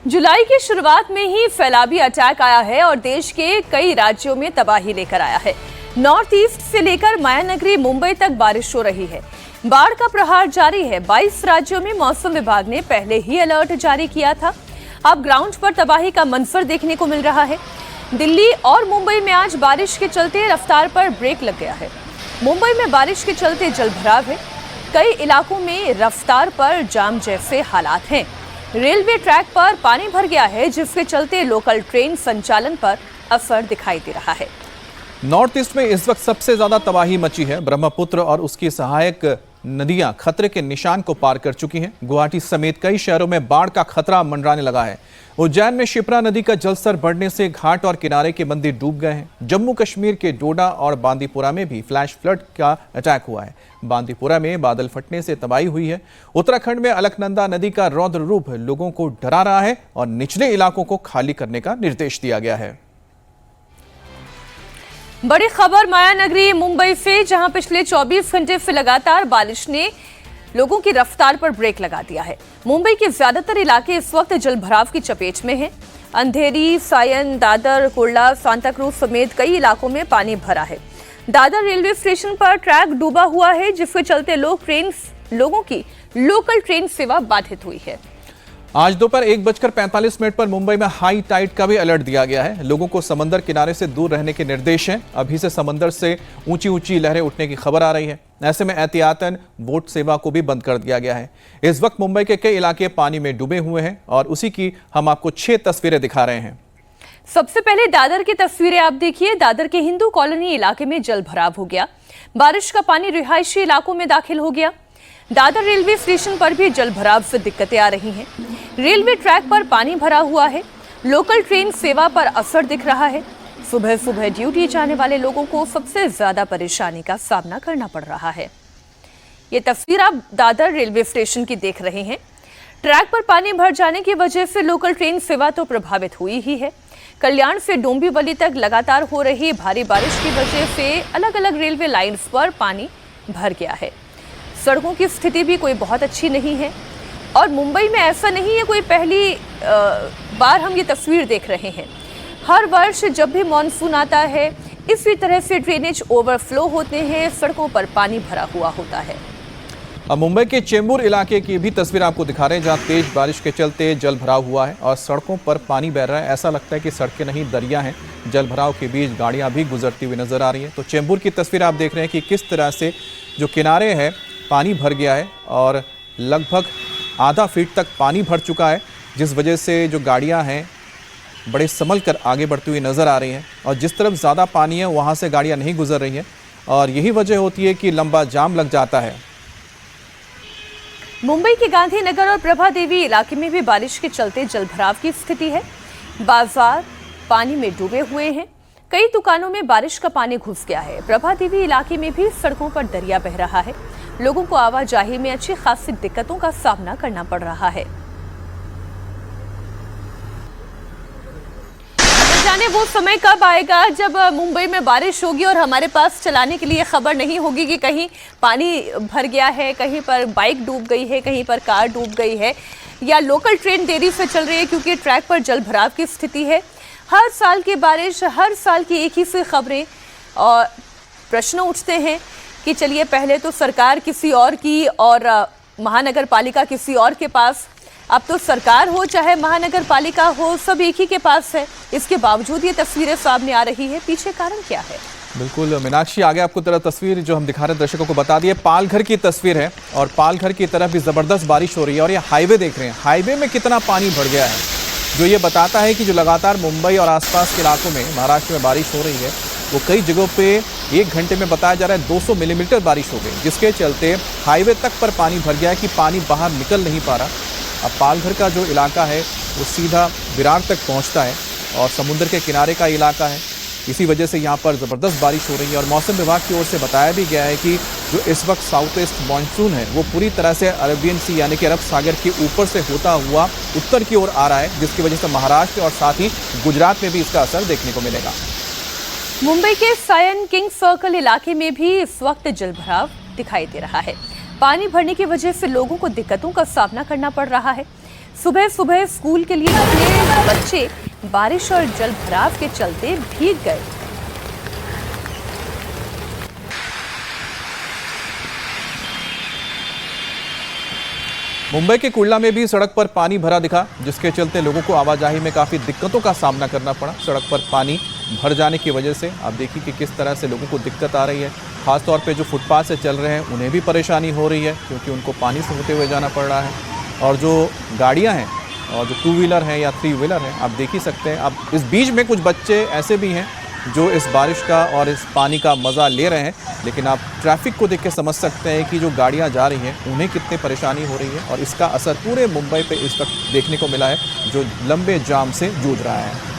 जुलाई की शुरुआत में ही सैलाबी अटैक आया है और देश के कई राज्यों में तबाही लेकर आया है। नॉर्थ ईस्ट से लेकर मायानगरी मुंबई तक बारिश हो रही है। बाढ़ का प्रहार जारी है। 22 राज्यों में मौसम विभाग ने पहले ही अलर्ट जारी किया था। अब ग्राउंड पर तबाही का मंजर देखने को मिल रहा है। दिल्ली और मुंबई में आज बारिश के चलते रफ्तार पर ब्रेक लग गया है। मुंबई में बारिश के चलते जलभराव है। कई इलाकों में रफ्तार पर जाम जैसे हालात हैं। रेलवे ट्रैक पर पानी भर गया है, जिसके चलते लोकल ट्रेन संचालन पर असर दिखाई दे रहा है। नॉर्थ ईस्ट में इस वक्त सबसे ज्यादा तबाही मची है। ब्रह्मपुत्र और उसकी सहायक नदियां खतरे के निशान को पार कर चुकी हैं। गुवाहाटी समेत कई शहरों में बाढ़ का खतरा मंडराने लगा है। उज्जैन में शिप्रा नदी का जलस्तर बढ़ने से घाट और किनारे के मंदिर डूब गए हैं। जम्मू कश्मीर के डोडा और बांदीपुरा में भी फ्लैश फ्लड का अटैक हुआ है। बांदीपुरा में बादल फटने से तबाही हुई है। उत्तराखंड में अलकनंदा नदी का रौद्र रूप लोगों को डरा रहा है और निचले इलाकों को खाली करने का निर्देश दिया गया है। बड़ी खबर मायानगरी मुंबई से, जहां पिछले 24 घंटे से लगातार बारिश ने लोगों की रफ्तार पर ब्रेक लगा दिया है। मुंबई के ज्यादातर इलाके इस वक्त जलभराव की चपेट में हैं। अंधेरी, सायन, दादर, कुर्ला, सांताक्रूज समेत कई इलाकों में पानी भरा है। दादर रेलवे स्टेशन पर ट्रैक डूबा हुआ है, जिसके चलते लोगों की लोकल ट्रेन सेवा बाधित हुई है। आज दोपहर 1:45 पर मुंबई में हाई टाइड का भी अलर्ट दिया गया है। लोगों को समंदर किनारे से दूर रहने के निर्देश हैं। अभी से समंदर से ऊंची ऊंची लहरें उठने की खबर आ रही है। ऐसे में एहतियातन बोट सेवा को भी बंद कर दिया गया है। इस वक्त मुंबई के कई इलाके पानी में डूबे हुए हैं और उसी की हम आपको 6 तस्वीरें दिखा रहे हैं। सबसे पहले दादर की तस्वीरें आप देखिए। दादर के हिंदू कॉलोनी इलाके में जलभराव हो गया। बारिश का पानी रिहायशी इलाकों में दाखिल हो गया। दादर रेलवे स्टेशन पर भी जलभराव से दिक्कतें आ रही हैं। रेलवे ट्रैक पर पानी भरा हुआ है। लोकल ट्रेन सेवा पर असर दिख रहा है। सुबह सुबह ड्यूटी जाने वाले लोगों को सबसे ज्यादा परेशानी का सामना करना पड़ रहा है। ये तस्वीर आप दादर रेलवे स्टेशन की देख रहे हैं। ट्रैक पर पानी भर जाने की वजह से लोकल ट्रेन सेवा तो प्रभावित हुई ही है। कल्याण से डोंबिवली तक लगातार हो रही भारी बारिश की वजह से अलग अलग रेलवे लाइन्स पर पानी भर गया है। सड़कों की स्थिति भी कोई बहुत अच्छी नहीं है और मुंबई में ऐसा नहीं है कोई पहली बार हम ये तस्वीर देख रहे हैं। हर वर्ष जब भी मॉनसून आता है, इसी तरह से ड्रेनेज ओवरफ्लो होते हैं, सड़कों पर पानी भरा हुआ होता है। अब मुंबई के चेंबूर इलाके की भी तस्वीर आपको दिखा रहे हैं, जहां तेज बारिश के चलते जल भराव हुआ है और सड़कों पर पानी बह रहा है। ऐसा लगता है कि सड़कें नहीं दरिया हैं। जल भराव के बीच गाड़ियां भी गुजरती हुई नजर आ रही हैं। तो चेंबूर की तस्वीर आप देख रहे हैं कि किस तरह से जो किनारे हैं पानी भर गया है और लगभग आधा फीट तक पानी भर चुका है, जिस वजह से जो गाड़ियां हैं बड़े संभल कर आगे बढ़ती हुई नज़र आ रही हैं और जिस तरफ ज़्यादा पानी है वहां से गाड़ियां नहीं गुजर रही हैं और यही वजह होती है कि लंबा जाम लग जाता है। मुंबई के गांधीनगर और प्रभा देवी इलाके में भी बारिश के चलते जलभराव की स्थिति है। बाजार पानी में डूबे हुए हैं। कई दुकानों में बारिश का पानी घुस गया है। प्रभा देवी इलाके में भी सड़कों पर दरिया बह रहा है। लोगों को आवाजाही में अच्छी खासी दिक्कतों का सामना करना पड़ रहा है। जाने वो समय कब आएगा जब मुंबई में बारिश होगी और हमारे पास चलाने के लिए खबर नहीं होगी कि कहीं पानी भर गया है, कहीं पर बाइक डूब गई है, कहीं पर कार डूब गई है या लोकल ट्रेन देरी से चल रही है क्योंकि ट्रैक पर जलभराव की स्थिति है। हर साल की बारिश, हर साल की एक ही सी खबरें और प्रश्न उठते हैं कि चलिए पहले तो सरकार किसी और की और महानगर पालिका किसी और के पास, अब तो सरकार हो चाहे महानगर पालिका हो सब एक ही के पास है। इसके बावजूद ये तस्वीरें सामने आ रही है। पीछे कारण क्या है? बिल्कुल मीनाक्षी, आगे आपको तरह तस्वीर जो हम दिखा रहे हैं दर्शकों को बता दिए, पालघर की तस्वीर है और पालघर की तरफ भी जबरदस्त बारिश हो रही है और ये हाईवे देख रहे हैं, हाईवे में कितना पानी भर गया है, जो ये बताता है कि जो लगातार मुंबई और आसपास के इलाकों में महाराष्ट्र में बारिश हो रही है वो कई जगहों पे 1 घंटे में बताया जा रहा है 200 मिलीमीटर बारिश हो गई, जिसके चलते हाईवे तक पर पानी भर गया है कि पानी बाहर निकल नहीं पा रहा। अब पालघर का जो इलाका है वो सीधा विरार तक पहुंचता है और समुद्र के किनारे का इलाका है। इसी वजह से यहाँ पर ज़बरदस्त बारिश हो रही है और मौसम विभाग की ओर से बताया भी गया है कि जो इस वक्त साउथ ईस्ट मानसून है वो पूरी तरह से अरेबियन सी यानी कि अरब सागर के ऊपर से होता हुआ उत्तर की ओर आ रहा है, जिसकी वजह से महाराष्ट्र और साथ ही गुजरात में भी इसका असर देखने को मिलेगा। मुंबई के सायन किंग सर्कल इलाके में भी इस वक्त जलभराव दिखाई दे रहा है। पानी भरने की वजह से लोगों को दिक्कतों का सामना करना पड़ रहा है। सुबह सुबह स्कूल के लिए निकले बच्चे बारिश और जल भराव के चलते भीग गए। मुंबई के कुर्ला में भी सड़क पर पानी भरा दिखा, जिसके चलते लोगों को आवाजाही में काफ़ी दिक्कतों का सामना करना पड़ा। सड़क पर पानी भर जाने की वजह से आप देखिए कि किस तरह से लोगों को दिक्कत आ रही है। खासतौर पे जो फुटपाथ से चल रहे हैं उन्हें भी परेशानी हो रही है, क्योंकि उनको पानी से होते हुए जाना पड़ रहा है। और जो गाड़ियाँ हैं और जो 2 व्हीलर हैं या 3 व्हीलर हैं, आप देख ही सकते हैं। अब इस बीच में कुछ बच्चे ऐसे भी हैं जो इस बारिश का और इस पानी का मज़ा ले रहे हैं, लेकिन आप ट्रैफिक को देख के समझ सकते हैं कि जो गाड़ियां जा रही हैं उन्हें कितनी परेशानी हो रही है। और इसका असर पूरे मुंबई पे इस वक्त देखने को मिला है, जो लंबे जाम से जूझ रहा है।